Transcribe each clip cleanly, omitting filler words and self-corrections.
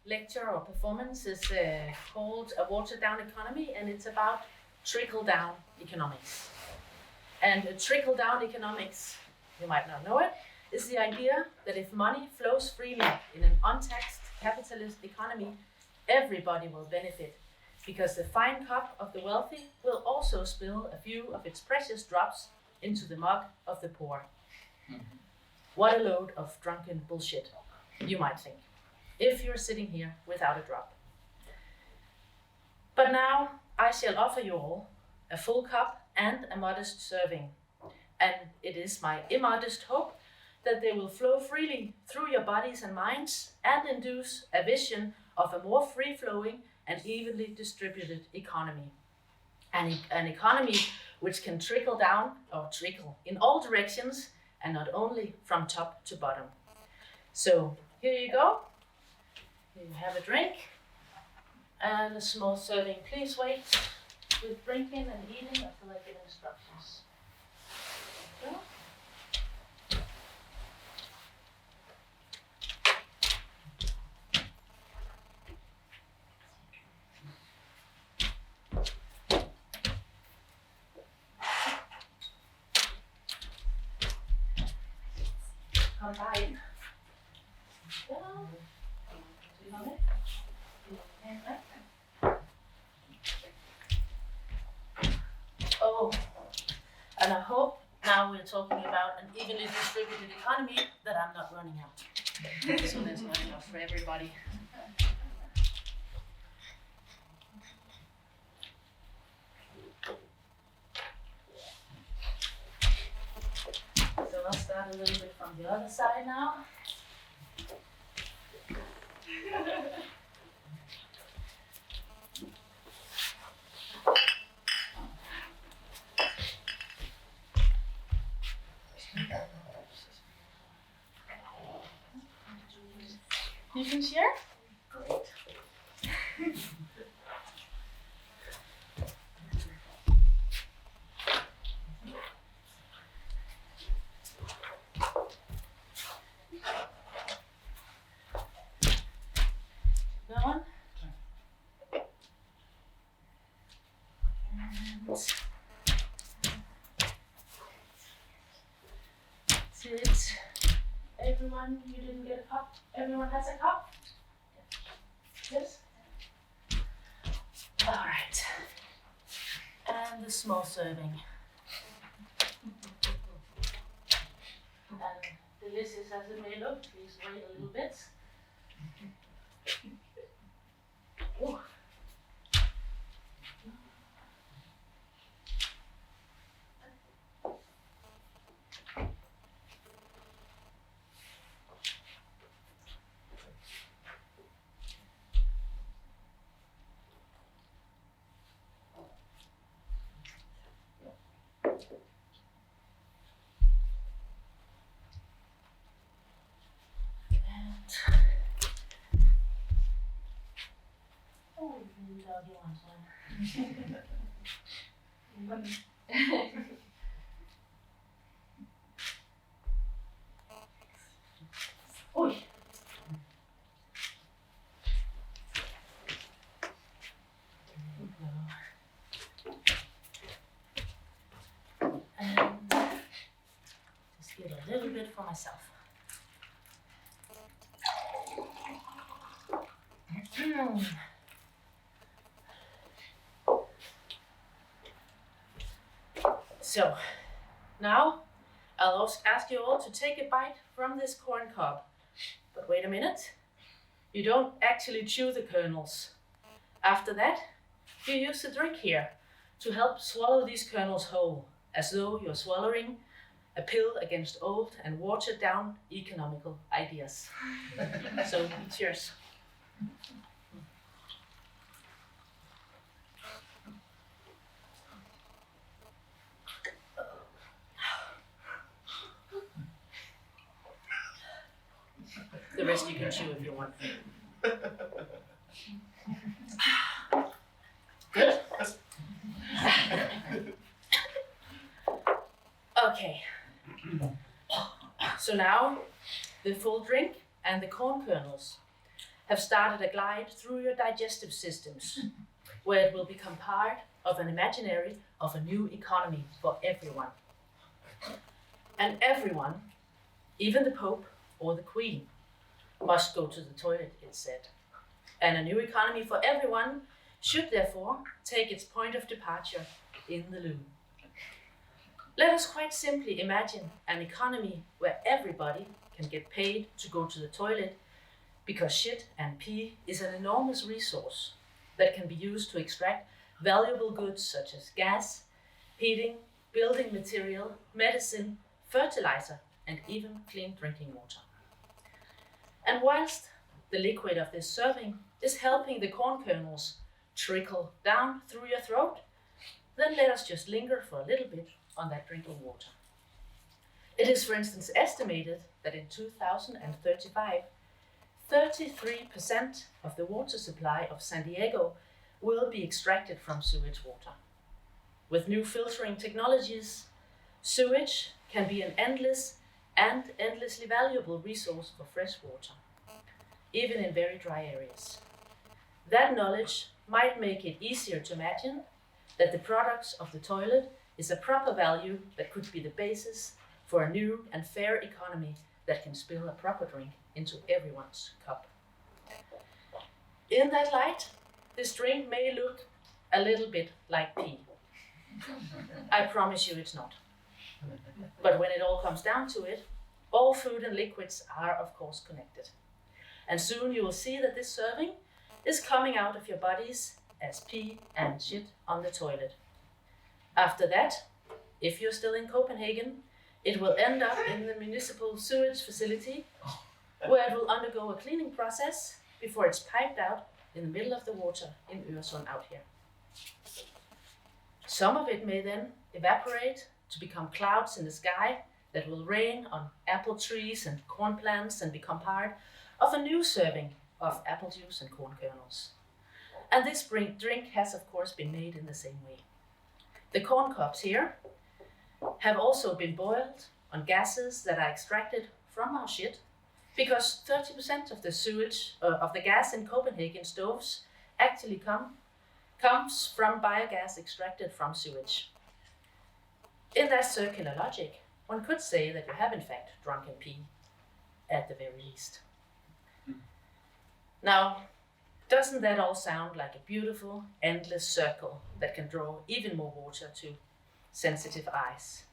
lecture or performance is called A Watered Down Economy, and it's about trickle-down economics. And trickle-down economics, you might not know it, is the idea that if money flows freely in an untaxed capitalist economy, everybody will benefit, because the fine cup of the wealthy will also spill a few of its precious drops into the mug of the poor. What a load of drunken bullshit, you might think, if you're sitting here without a drop. But now I shall offer you all a full cup and a modest serving, and it is my immodest hope that they will flow freely through your bodies and minds and induce a vision of a more free-flowing and evenly distributed economy. An economy which can trickle down or trickle in all directions and not only from top to bottom. So here you go. Here you have a drink and a small serving. Please wait with drinking and eating until I give instructions. So. Come by. Oh, and I hope now we're talking about an evenly distributed economy that I'm not running out. So there's not enough for everybody. So I'll start a little bit from the other side now. You can share? Great. Go on. And sit. Everyone, you didn't get a cup? Everyone has a cup? Yes? All right. And the small serving. And delicious as it may look, please wait a little bit. Ooh. Oh, you doggy one. Oi. And just get a little bit for myself. So, now I'll ask you all to take a bite from this corn cob. But wait a minute, you don't actually chew the kernels. After that, you use the drink here to help swallow these kernels whole, as though you're swallowing a pill against old and watered down economical ideas. So, cheers. The rest you can chew if you want. Good? Okay. So now the full drink and the corn kernels. have started a glide through your digestive systems, where it will become part of an imaginary of a new economy for everyone. And everyone, even the Pope or the Queen, must go to the toilet, it's said. And a new economy for everyone should therefore take its point of departure in the loo. Let us quite simply imagine an economy where everybody can get paid to go to the toilet, because shit and pee is an enormous resource that can be used to extract valuable goods such as gas, heating, building material, medicine, fertilizer, and even clean drinking water. And whilst the liquid of this serving is helping the corn kernels trickle down through your throat, then let us just linger for a little bit on that drinking water. It is, for instance, estimated that in 2035, 33% of the water supply of San Diego will be extracted from sewage water. With new filtering technologies, sewage can be an endless and endlessly valuable resource for fresh water, even in very dry areas. That knowledge might make it easier to imagine that the products of the toilet is a proper value that could be the basis for a new and fair economy that can spill a proper drink into everyone's cup. In that light, this drink may look a little bit like pee. I promise you it's not. But when it all comes down to it, all food and liquids are of course connected. And soon you will see that this serving is coming out of your bodies as pee and shit on the toilet. After that, if you're still in Copenhagen, it will end up in the municipal sewage facility, where it will undergo a cleaning process before it's piped out in the middle of the water in Øresund out here. Some of it may then evaporate to become clouds in the sky that will rain on apple trees and corn plants and become part of a new serving of apple juice and corn kernels. And this drink has of course been made in the same way. The corn cobs here have also been boiled on gases that are extracted from our shit, because 30% of the sewage of the gas in Copenhagen stoves actually comes from biogas extracted from sewage. In that circular logic, one could say that you have in fact drunken pee, at the very least. Now, doesn't that all sound like a beautiful, endless circle that can draw even more water to sensitive eyes?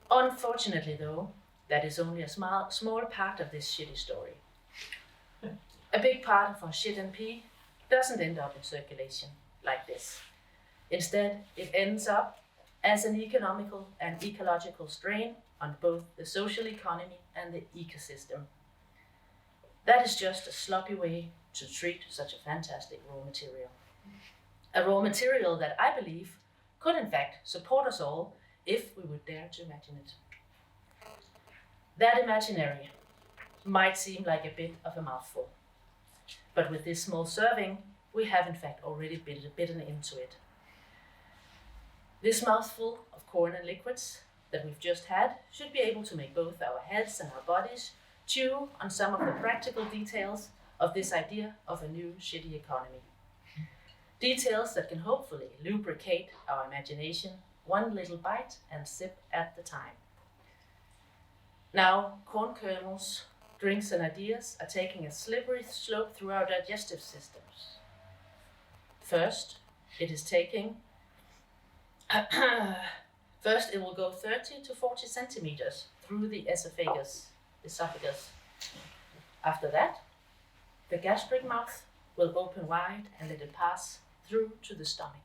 Unfortunately though, that is only a small part of this shitty story. A big part of our shit and pee doesn't end up in circulation like this. Instead, it ends up as an economical and ecological strain on both the social economy and the ecosystem. That is just a sloppy way to treat such a fantastic raw material. A raw material that I believe could in fact support us all if we would dare to imagine it. That imaginary might seem like a bit of a mouthful, but with this small serving, we have in fact already bitten into it. This mouthful of corn and liquids that we've just had should be able to make both our heads and our bodies chew on some of the practical details of this idea of a new shitty economy. Details that can hopefully lubricate our imagination one little bite and sip at the time. Now, corn kernels, drinks and ideas are taking a slippery slope through our digestive systems. First, it will go 30 to 40 centimeters through the esophagus. After that, the gastric mouth will open wide and let it pass through to the stomach.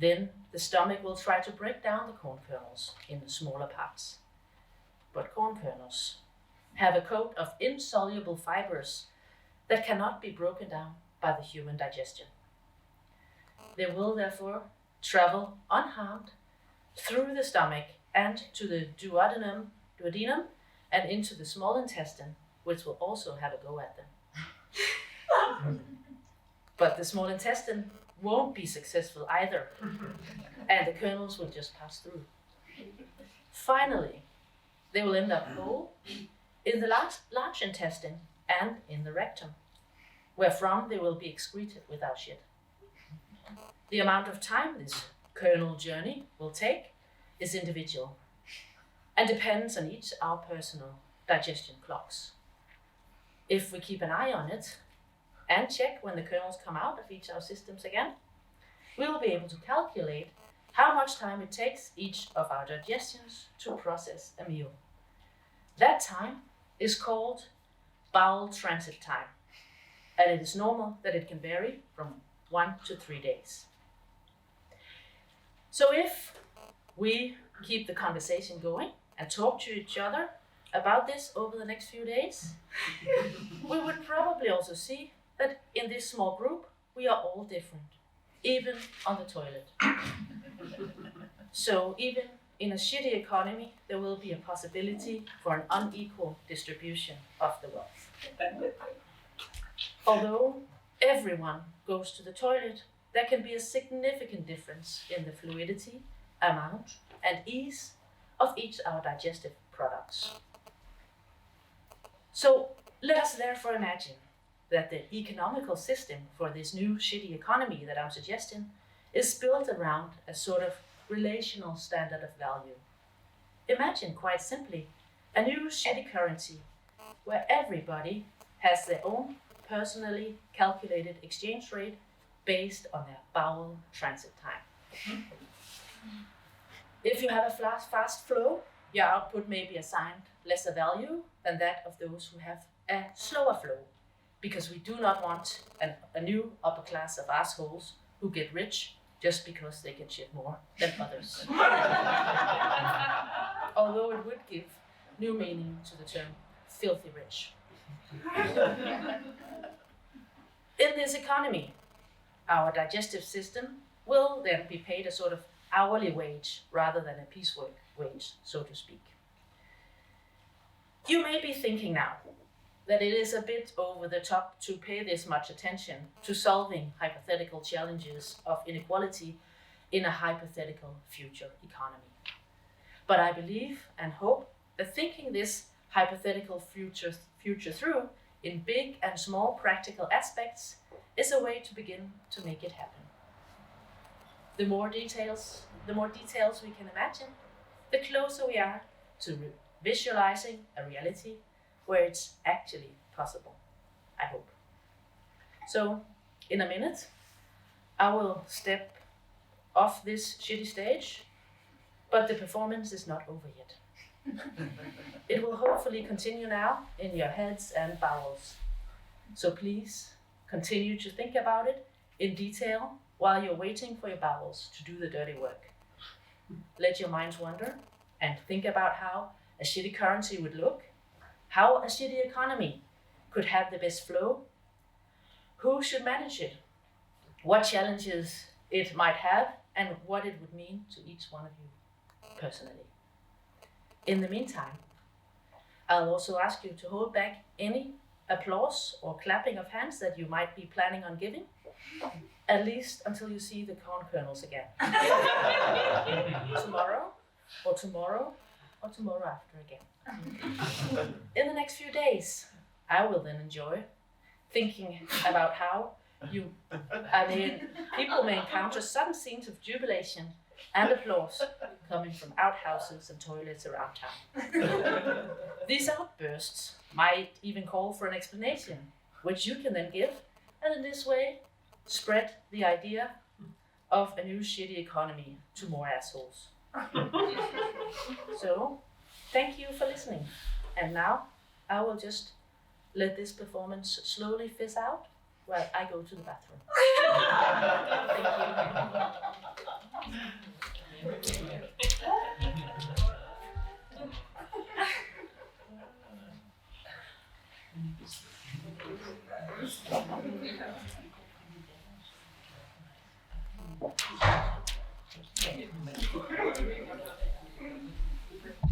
Then the stomach will try to break down the corn kernels in smaller parts. But corn kernels have a coat of insoluble fibers that cannot be broken down by the human digestion. They will therefore travel unharmed through the stomach and to the duodenum and into the small intestine, which will also have a go at them. But the small intestine won't be successful either, and the kernels will just pass through. Finally, they will end up whole in the large intestine and in the rectum, wherefrom they will be excreted without shit. The amount of time this kernel journey will take is individual and depends on each our personal digestion clocks. If we keep an eye on it and check when the kernels come out of each our systems again, we will be able to calculate how much time it takes each of our digestions to process a meal. That time is called bowel transit time, and it is normal that it can vary from 1 to 3 days. So if we keep the conversation going and talk to each other about this over the next few days, we would probably also see that in this small group, we are all different, even on the toilet. So even in a shitty economy, there will be a possibility for an unequal distribution of the wealth. Although everyone goes to the toilet, there can be a significant difference in the fluidity, amount, and ease of each of our digestive products. So let us therefore imagine that the economical system for this new shitty economy that I'm suggesting is built around a sort of relational standard of value. Imagine, quite simply, a new shitty currency where everybody has their own personally calculated exchange rate based on their bowel transit time. If you have a fast flow, your output may be assigned lesser value than that of those who have a slower flow, because we do not want a new upper class of assholes who get rich just because they can shit more than others. Although it would give new meaning to the term filthy rich. In this economy, our digestive system will then be paid a sort of hourly wage rather than a piecework wage, so to speak. You may be thinking now that it is a bit over the top to pay this much attention to solving hypothetical challenges of inequality in a hypothetical future economy. But I believe and hope that thinking this hypothetical future through in big and small practical aspects is a way to begin to make it happen. The more details we can imagine, the closer we are to visualizing a reality where it's actually possible, I hope. So, in a minute, I will step off this shitty stage, but the performance is not over yet. It will hopefully continue now in your heads and bowels. So please, continue to think about it in detail while you're waiting for your bowels to do the dirty work. Let your minds wander and think about how a shitty currency would look, how a shitty economy could have the best flow, who should manage it, what challenges it might have, and what it would mean to each one of you personally. In the meantime, I'll also ask you to hold back any applause or clapping of hands that you might be planning on giving, at least until you see the corn kernels again. Tomorrow, or tomorrow, or tomorrow after again. In the next few days, I will then enjoy thinking about how people may encounter sudden scenes of jubilation and applause coming from outhouses and toilets around town. These outbursts might even call for an explanation, which you can then give, and in this way, spread the idea of a new shitty economy to more assholes. So, thank you for listening. And now, I will just let this performance slowly fizz out while I go to the bathroom. Thank you. Thank you.